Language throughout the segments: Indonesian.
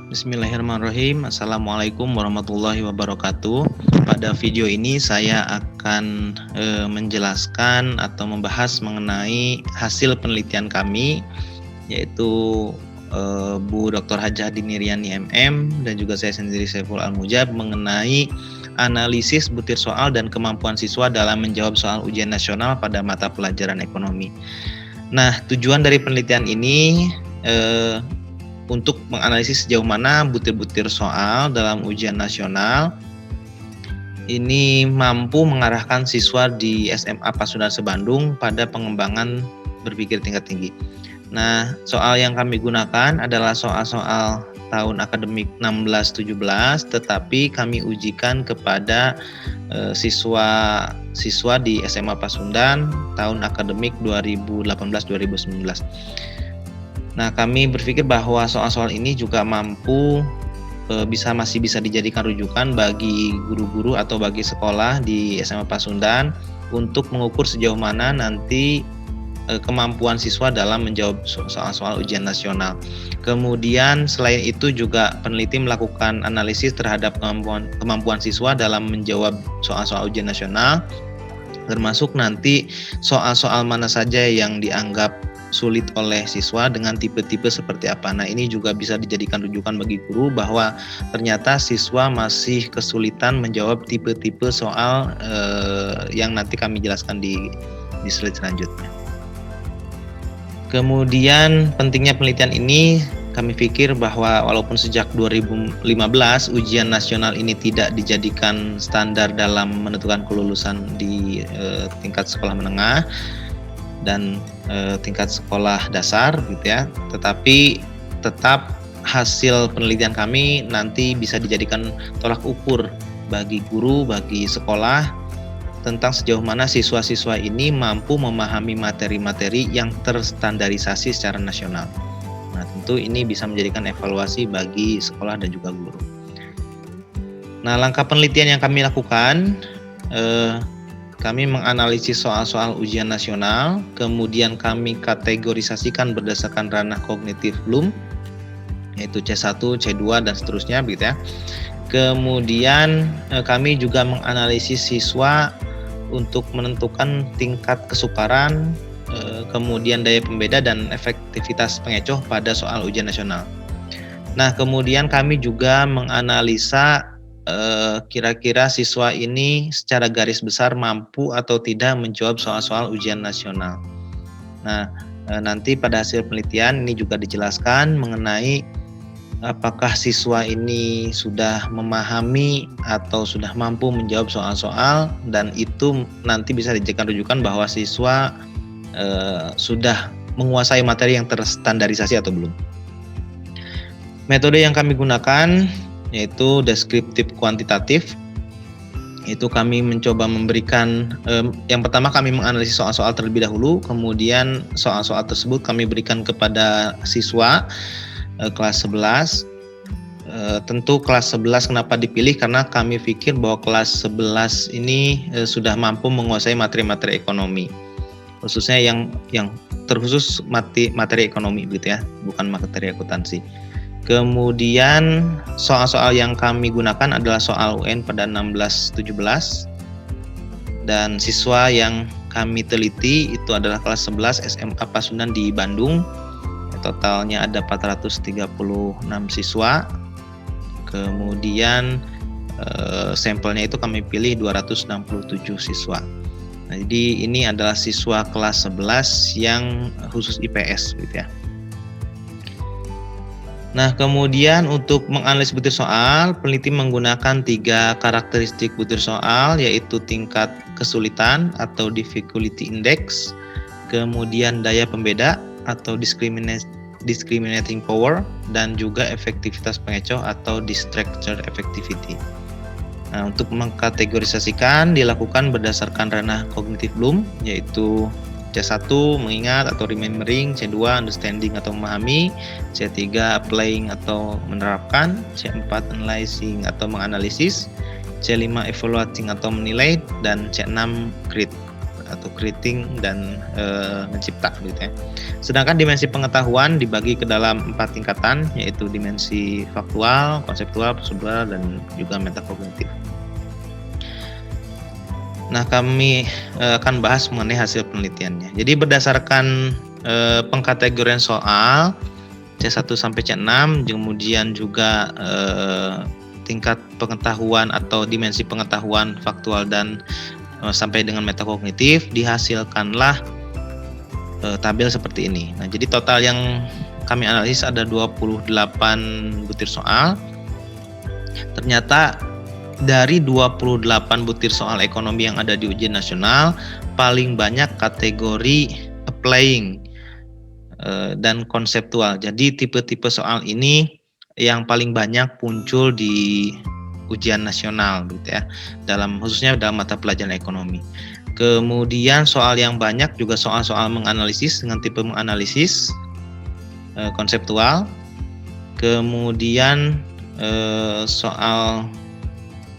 Bismillahirrahmanirrahim. Assalamualaikum warahmatullahi wabarakatuh. Pada video ini saya akan menjelaskan atau membahas mengenai hasil penelitian kami, yaitu Bu Dr. Hajah Diniriani MM dan juga saya sendiri Saiful Al-Mujab mengenai analisis butir soal dan kemampuan siswa dalam menjawab soal ujian nasional pada mata pelajaran ekonomi. Nah, tujuan dari penelitian ini untuk menganalisis sejauh mana butir-butir soal dalam ujian nasional ini mampu mengarahkan siswa di SMA Pasundan Sebandung pada pengembangan berpikir tingkat tinggi. Nah, soal yang kami gunakan adalah soal-soal tahun akademik 16-17, tetapi kami ujikan kepada siswa di SMA Pasundan tahun akademik 2018-2019. Nah, kami berpikir bahwa soal-soal ini juga masih bisa dijadikan rujukan bagi guru-guru atau bagi sekolah di SMA Pasundan untuk mengukur sejauh mana nanti kemampuan siswa dalam menjawab soal-soal ujian nasional. Kemudian selain itu juga peneliti melakukan analisis terhadap kemampuan siswa dalam menjawab soal-soal ujian nasional, termasuk nanti soal-soal mana saja yang dianggap sulit oleh siswa dengan tipe-tipe seperti apa. Nah, ini juga bisa dijadikan rujukan bagi guru bahwa ternyata siswa masih kesulitan menjawab tipe-tipe soal yang nanti kami jelaskan di slide selanjutnya. Kemudian pentingnya penelitian ini kami pikir bahwa walaupun sejak 2015 ujian nasional ini tidak dijadikan standar dalam menentukan kelulusan di tingkat sekolah menengah dan tingkat sekolah dasar gitu ya, tetapi tetap hasil penelitian kami nanti bisa dijadikan tolak ukur bagi guru, bagi sekolah tentang sejauh mana siswa-siswa ini mampu memahami materi-materi yang terstandarisasi secara nasional. Nah, tentu ini bisa menjadikan evaluasi bagi sekolah dan juga guru. Nah, langkah penelitian yang kami lakukan, kami menganalisis soal-soal ujian nasional, kemudian kami kategorisasikan berdasarkan ranah kognitif Bloom, yaitu C1, C2, dan seterusnya begitu ya. Kemudian kami juga menganalisis siswa untuk menentukan tingkat kesukaran, kemudian daya pembeda dan efektivitas pengecoh pada soal ujian nasional. Nah, kemudian kami juga menganalisa kira-kira siswa ini secara garis besar mampu atau tidak menjawab soal-soal ujian nasional. Nah, nanti pada hasil penelitian ini juga dijelaskan mengenai apakah siswa ini sudah memahami atau sudah mampu menjawab soal-soal, dan itu nanti bisa dijadikan rujukan bahwa siswa sudah menguasai materi yang terstandarisasi atau belum. Metode yang kami gunakan yaitu deskriptif kuantitatif. Itu kami mencoba memberikan yang pertama kami menganalisis soal-soal terlebih dahulu, kemudian soal-soal tersebut kami berikan kepada siswa kelas 11. Tentu kelas 11 kenapa dipilih, karena kami pikir bahwa kelas 11 ini sudah mampu menguasai materi-materi ekonomi, khususnya yang terkhusus materi ekonomi gitu ya, bukan materi akuntansi. Kemudian soal-soal yang kami gunakan adalah soal UN pada 16-17, dan siswa yang kami teliti itu adalah kelas 11 SMA Pasundan di Bandung. Totalnya ada 436 siswa. Kemudian sampelnya itu kami pilih 267 siswa. Nah, jadi ini adalah siswa kelas 11 yang khusus IPS gitu ya. Nah, kemudian untuk menganalisis butir soal, peneliti menggunakan 3 karakteristik butir soal, yaitu tingkat kesulitan atau difficulty index, kemudian daya pembeda atau discriminating power, dan juga efektivitas pengecoh atau distractor effectivity. Nah, untuk mengkategorisasikan dilakukan berdasarkan ranah kognitif Bloom, yaitu C1 mengingat atau remembering, C2 understanding atau memahami, C3 applying atau menerapkan, C4 analyzing atau menganalisis, C5 evaluating atau menilai, dan C6 grade atau creating dan mencipta gitu ya. Sedangkan dimensi pengetahuan dibagi ke dalam 4 tingkatan, yaitu dimensi faktual, konseptual, prosedural, dan juga metakognitif. Nah, kami akan bahas mengenai hasil penelitiannya. Jadi berdasarkan pengkategorian soal C1 sampai C6, kemudian juga tingkat pengetahuan atau dimensi pengetahuan faktual dan sampai dengan metakognitif, dihasilkanlah tabel seperti ini. Nah, jadi total yang kami analisis ada 28 butir soal. Ternyata dari 28 butir soal ekonomi yang ada di ujian nasional, paling banyak kategori applying dan konseptual. Jadi tipe-tipe soal ini yang paling banyak muncul di ujian nasional gitu ya, khususnya dalam mata pelajaran ekonomi. Kemudian soal yang banyak juga soal-soal menganalisis dengan tipe menganalisis konseptual. Kemudian soal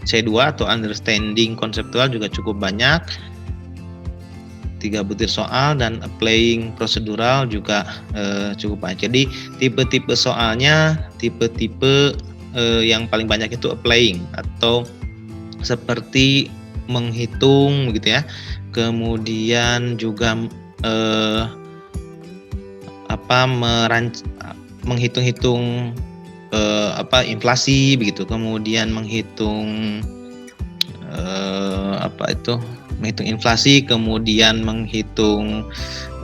C2 atau understanding konseptual juga cukup banyak, 3 butir soal, dan applying prosedural juga cukup banyak. Jadi tipe-tipe soalnya tipe-tipe yang paling banyak itu applying atau seperti menghitung gitu ya. Kemudian juga menghitung-hitung inflasi begitu. Kemudian menghitung menghitung inflasi, kemudian menghitung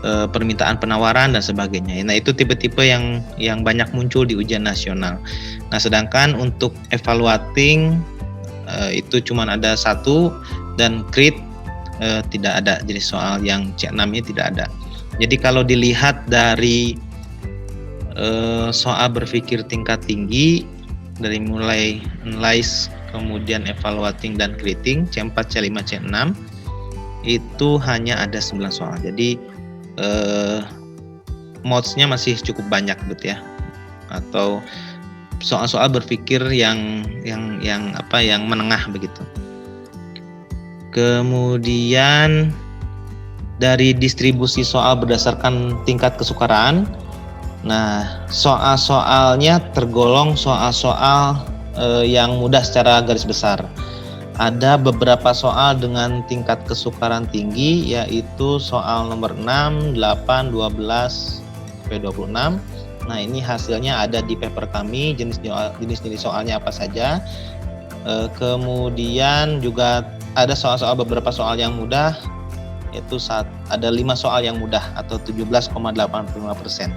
permintaan penawaran dan sebagainya. Nah, itu tipe-tipe yang banyak muncul di ujian nasional. Nah, sedangkan untuk evaluating itu cuma ada 1, dan crit tidak ada. Jadi soal yang C6 ini tidak ada. Jadi kalau dilihat dari soal berpikir tingkat tinggi, dari mulai analyze, kemudian evaluating dan creating, C4, C5, C6, itu hanya ada 9 soal. Jadi modes-nya masih cukup banyak gitu ya. Atau soal-soal berpikir yang menengah begitu. Kemudian dari distribusi soal berdasarkan tingkat kesukaraan. Nah, soal-soalnya tergolong soal-soal yang mudah secara garis besar. Ada beberapa soal dengan tingkat kesukaran tinggi, yaitu soal nomor 6, 8, 12, sampai 26. Nah, ini hasilnya ada di paper kami, jenis soalnya apa saja. Kemudian juga ada beberapa soal yang mudah, yaitu ada 5 soal yang mudah atau 17,85%.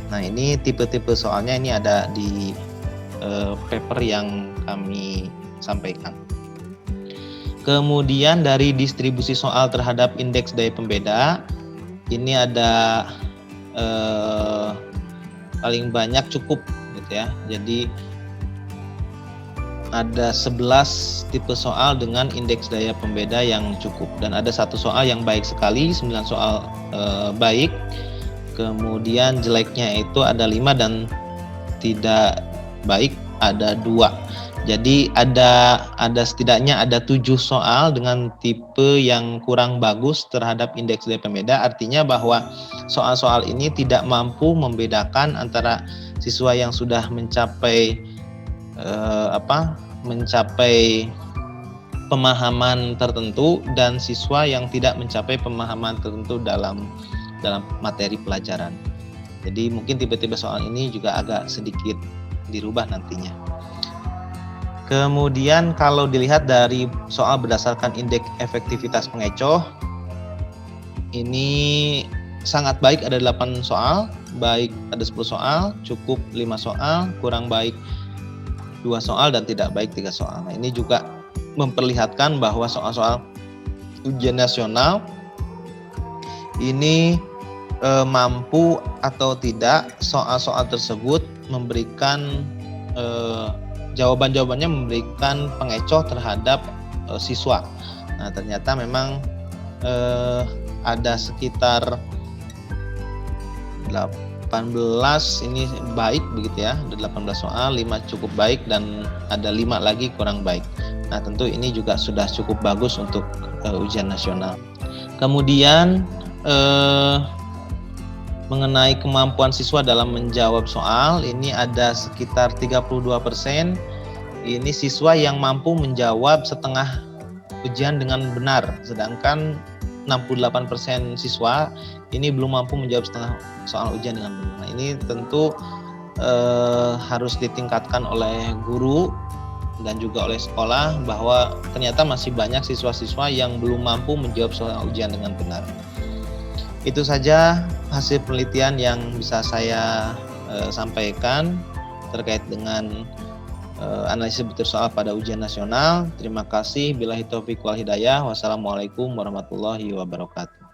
Nah, ini tipe-tipe soalnya ini ada di paper yang kami sampaikan. Kemudian dari distribusi soal terhadap indeks daya pembeda, ini ada paling banyak cukup gitu ya. Jadi ada 11 tipe soal dengan indeks daya pembeda yang cukup, dan ada 1 soal yang baik sekali, 9 soal baik. Kemudian jeleknya itu ada 5 dan tidak baik ada 2. Jadi ada setidaknya ada 7 soal dengan tipe yang kurang bagus terhadap indeks daya pembeda. Artinya bahwa soal-soal ini tidak mampu membedakan antara siswa yang sudah mencapai pemahaman tertentu dan siswa yang tidak mencapai pemahaman tertentu dalam materi pelajaran. Jadi mungkin tipe-tipe soal ini juga agak sedikit dirubah nantinya. Kemudian kalau dilihat dari soal berdasarkan indeks efektivitas pengecoh, ini sangat baik ada 8 soal, baik ada 10 soal, cukup 5 soal, kurang baik 2 soal, dan tidak baik 3 soal. Nah, ini juga memperlihatkan bahwa soal-soal ujian nasional ini mampu atau tidak soal-soal tersebut memberikan jawaban-jawabannya memberikan pengecoh terhadap siswa. Nah, ternyata memang ada sekitar 18 ini baik begitu ya, ada 18 soal, 5 cukup baik dan ada 5 lagi kurang baik. Nah, tentu ini juga sudah cukup bagus untuk ujian nasional. Kemudian mengenai kemampuan siswa dalam menjawab soal, ini ada sekitar 32%. Ini siswa yang mampu menjawab setengah ujian dengan benar, sedangkan 68% siswa ini belum mampu menjawab setengah soal ujian dengan benar. Nah, ini tentu harus ditingkatkan oleh guru dan juga oleh sekolah, bahwa ternyata masih banyak siswa-siswa yang belum mampu menjawab soal ujian dengan benar. Itu saja hasil penelitian yang bisa saya sampaikan terkait dengan analisis butir soal pada ujian nasional. Terima kasih. Billahi taufiq wal hidayah. Wassalamualaikum warahmatullahi wabarakatuh.